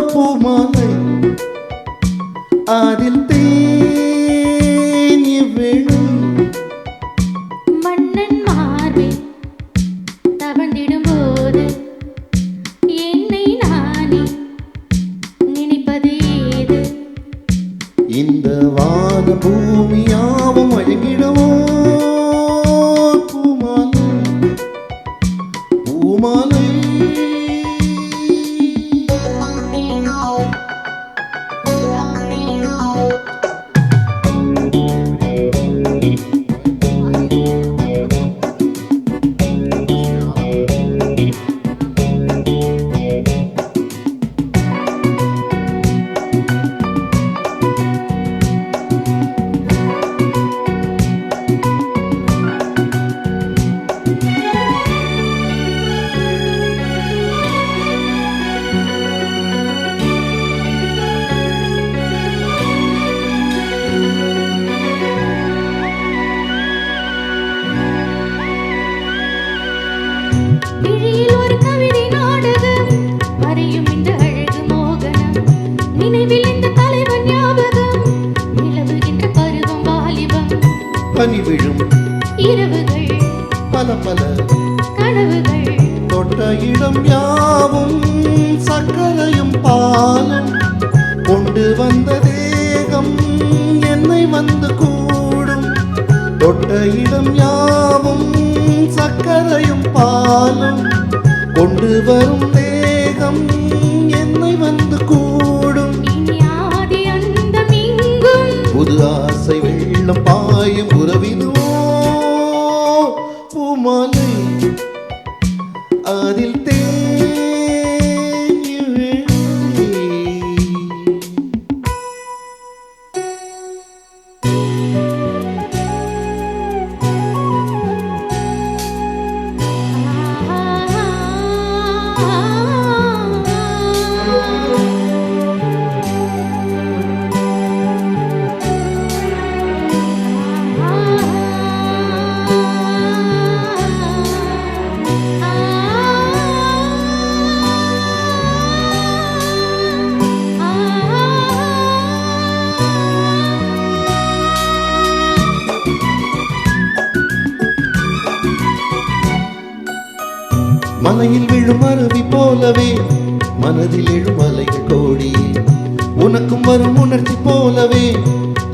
பூமாலை அதில் தேனி விழும் மன்னன் மார்பில் தவழ்ந்திடும் போது என்னை நானே நினைப்பது ஏது? இந்த வான பூமியாவும் அழகிடவோ பூமாலை பூமாலை விழியில் ஒரு கவிதை நாடகம் மறையும் இந்த அழகு மோகனம் நினைவில் இந்த தலைவன் ஞாபகம் நிலவுகின்ற பருவம் வாலிபம் பனி விழும் இரவுகள் பல பல கனவுகள் தொட்ட இடம் யாவும் சக்கரையும் பாலும் கொண்டு வந்த தேகம் என்னை வந்து கூடும் தொட்ட இடம் யாவும் சக்கரையும் பாலும் கொண்டு வரும் தேகம் என்னை வந்து கூடும் இனி ஆதி அந்தம் இங்கும் புது ஆசை வெள்ளம் பாயும் உறவினோ பூமாலை அதில் தேனி விழும். மலையில் விழும் அருவி போலவே மனதில் எழும் அலைகள் கோடியே உனக்கும் வரும் உணர்ச்சி போலவே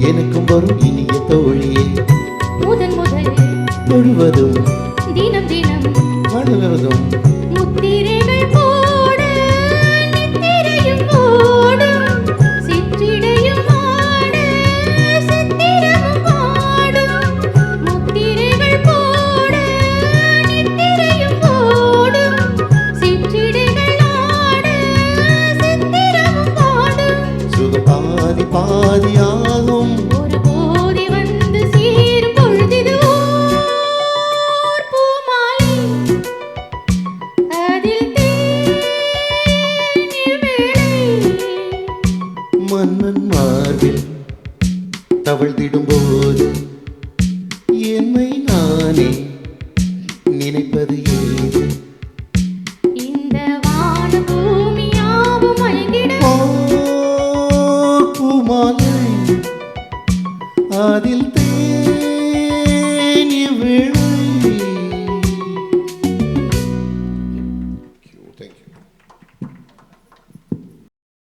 எனக்கும் வரும் இனிய தோழியே முதன் முதல் தொழுவதும் தினம் தினம் வளர்வதும் முத்திரைகள் போட நித்திரையும் ஓடும் சிற்றிடையும் ஆட சித்திரமும் ஆடும் முத்திரைகள் போட நித்திரையும் ஓடும் சிற்றிடைகள் ஆட சித்திரமும் ஆடும் சுகம் பாதி பாதியாகும் ஒரு போதை வந்து சேரும் பொழுதிது ஓர் பூமாலை அதில் தேனி விழை மன்னன் மார்பில் தவழ்ந்திடும்